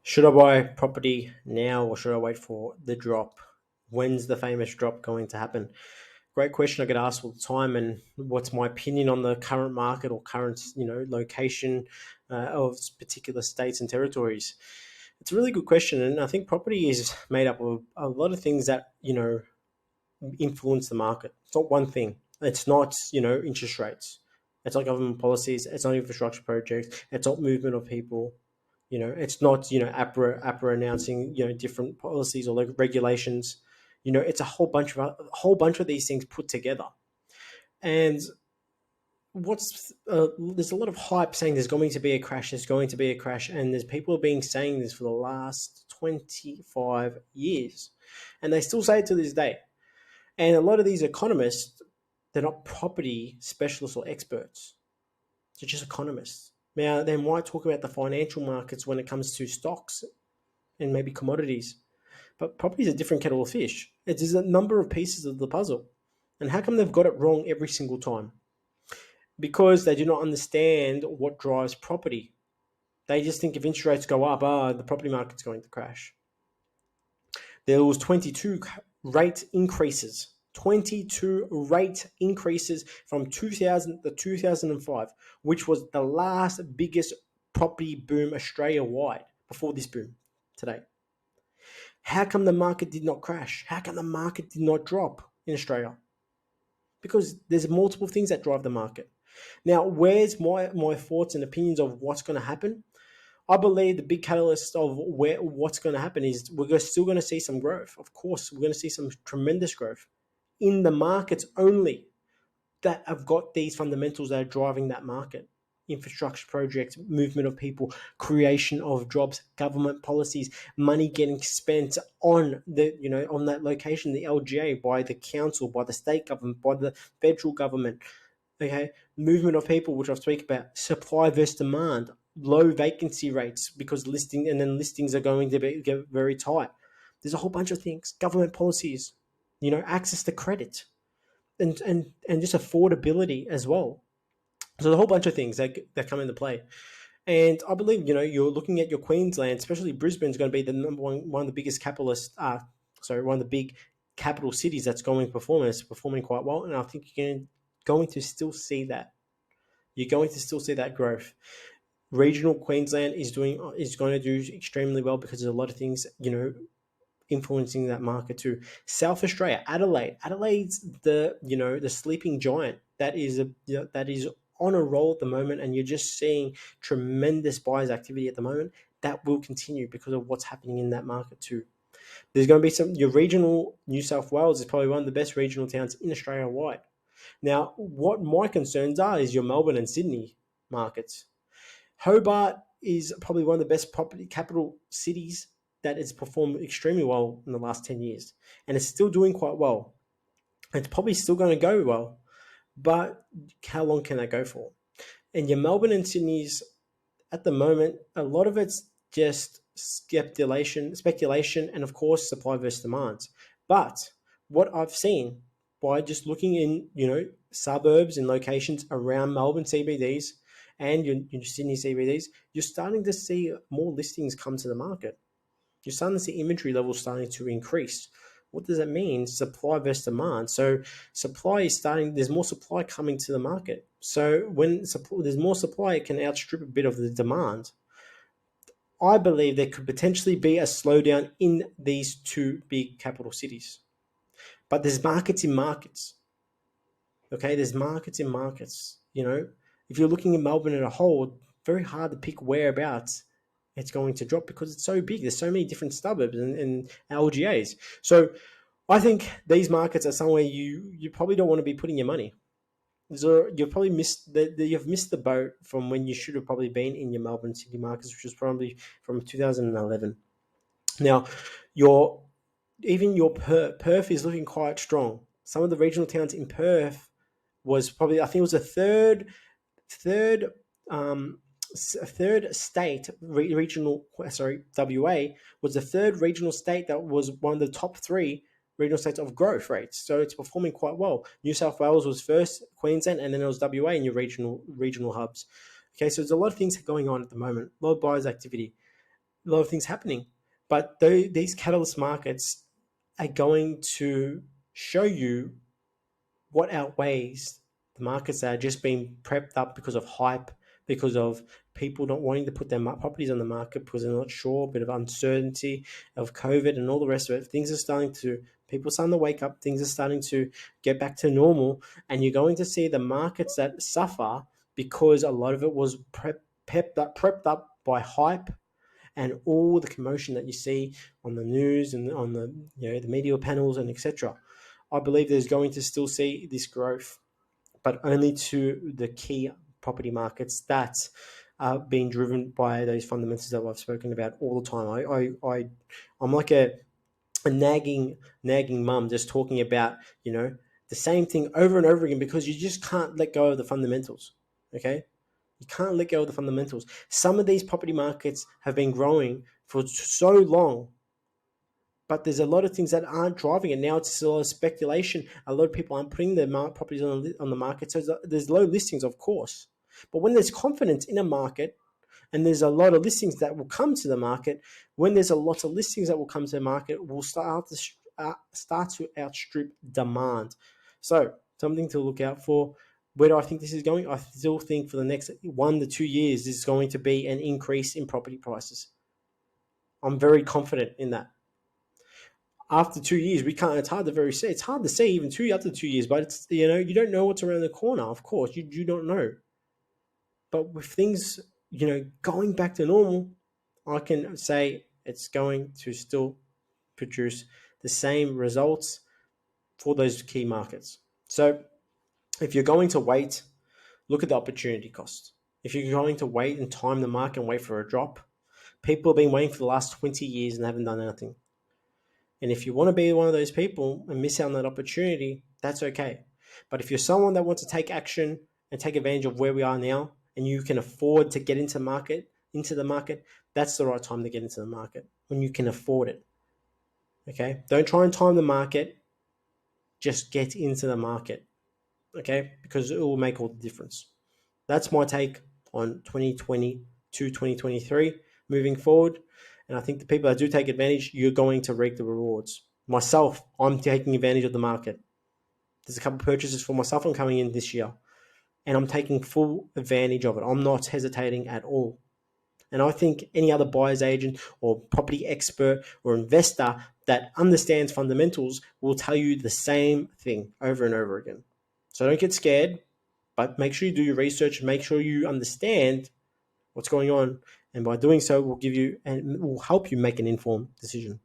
Should I buy property now or should I wait for the drop? When's the famous drop going to happen? Great question I get asked all the time. And what's my opinion on the current market or current, location of particular states and territories? It's a really good question, and I think property is made up of a lot of things that influence the market. It's not one thing. It's not interest rates. It's not government policies. It's not infrastructure projects. It's not movement of people. It's not APRA announcing different policies or like regulations. It's a whole bunch of these things put together. And what's there's a lot of hype saying there's going to be a crash. There's going to be a crash, and there's people being saying this for the last 25 years, and they still say it to this day. And a lot of these economists, they're not property specialists or experts. They're just economists. Now, they might talk about the financial markets when it comes to stocks and maybe commodities, but property is a different kettle of fish. It is a number of pieces of the puzzle. And how come they've got it wrong every single time? Because they do not understand what drives property. They just think if interest rates go up, the property market's going to crash. There was 22 rate increases 22 rate increases from 2000 to 2005, which was the last biggest property boom Australia-wide before this boom today. How come the market did not crash? How come the market did not drop in Australia? Because there's multiple things that drive the market. Now, where's my thoughts and opinions of what's going to happen? I believe the big catalyst of what's going to happen is we're still going to see some growth. Of course, we're going to see some tremendous growth in the markets only that have got these fundamentals that are driving that market. Infrastructure projects, movement of people, creation of jobs, government policies, money getting spent on on that location, the LGA, by the council, by the state government, by the federal government. Okay, movement of people, which I've spoken about, supply versus demand, low vacancy rates because listings are going to get very tight. There's a whole bunch of things, government policies, access to credit, and just affordability as well. So there's a whole bunch of things that come into play. And I believe, you're looking at your Queensland, especially Brisbane's going to be the number one of the biggest one of the big capital cities that's going to perform. It's performing quite well. And I think you're going to still see that. You're going to still see that growth. Regional Queensland is going to do extremely well because there's a lot of things, influencing that market too. South Australia, Adelaide's the sleeping giant that is on a roll at the moment, and you're just seeing tremendous buyers activity at the moment. That will continue because of what's happening in that market too. There's going to be your regional New South Wales is probably one of the best regional towns in Australia wide. Now, what my concerns are is your Melbourne and Sydney markets. Hobart is probably one of the best property capital cities that has performed extremely well in the last 10 years, and it's still doing quite well. It's probably still going to go well, but how long can that go for? And your Melbourne and Sydney's, at the moment, a lot of it's just speculation, and of course, supply versus demand. But what I've seen by just looking in, suburbs and locations around Melbourne CBDs and your Sydney CBDs, you're starting to see more listings come to the market. You're starting to see inventory levels starting to increase. What does that mean? Supply versus demand. So there's more supply coming to the market. So when there's more supply, it can outstrip a bit of the demand. I believe there could potentially be a slowdown in these two big capital cities. But there's markets in markets. Okay, there's markets in markets. If you're looking at Melbourne as a whole, very hard to pick whereabouts it's going to drop because it's so big. There's so many different suburbs and LGAs. So I think these markets are somewhere you probably don't want to be putting your money. So you've probably missed the boat from when you should have probably been in your Melbourne City markets, which was probably from 2011. Now, your Perth is looking quite strong. Some of the regional towns in Perth was probably, I think it was third state regional. Sorry, WA was the third regional state that was one of the top three regional states of growth rates. So it's performing quite well. New South Wales was first, Queensland, and then it was WA in your regional hubs. Okay, so there's a lot of things going on at the moment. A lot of buyers activity. a lot of things happening. But these catalyst markets are going to show you what outweighs the markets that are just being prepped up because of hype, because of people not wanting to put their properties on the market because they're not sure, a bit of uncertainty of COVID and all the rest of it. People are starting to wake up, things are starting to get back to normal, and you're going to see the markets that suffer because a lot of it was prepped up by hype and all the commotion that you see on the news and on the the media panels and etc. I believe there's going to still see this growth, but only to the key property markets that are being driven by those fundamentals that I've spoken about all the time. I'm like a nagging mum just talking about the same thing over and over again because you just can't let go of the fundamentals. Okay, you can't let go of the fundamentals. Some of these property markets have been growing for so long, but there's a lot of things that aren't driving it. Now it's a lot of speculation. A lot of people aren't putting their properties on the market. So there's low listings, of course. But when there's confidence in a market and there's a lot of listings that will come to the market, when there's a lot of listings that will come to the market, we'll start to outstrip demand. So something to look out for. Where do I think this is going? I still think for the next 1 to 2 years, there's going to be an increase in property prices. I'm very confident in that. After 2 years, we can't. It's hard to say even after 2 years, but it's you don't know what's around the corner. Of course, you don't know. But with things going back to normal, I can say it's going to still produce the same results for those key markets. So if you're going to wait, look at the opportunity cost. If you're going to wait and time the market and wait for a drop, people have been waiting for the last 20 years and haven't done anything. And if you want to be one of those people and miss out on that opportunity, that's okay. But if you're someone that wants to take action and take advantage of where we are now, and you can afford to get into the market, that's the right time to get into the market, when you can afford it. Okay? Don't try and time the market. Just get into the market. Okay? Because it will make all the difference. That's my take on 2020 to 2023 moving forward. And I think the people that do take advantage, you're going to reap the rewards. Myself, I'm taking advantage of the market. There's a couple of purchases for myself I'm coming in this year, and I'm taking full advantage of it. I'm not hesitating at all. And I think any other buyer's agent or property expert or investor that understands fundamentals will tell you the same thing over and over again. So don't get scared, but make sure you do your research, make sure you understand what's going on, and by doing so will help you make an informed decision.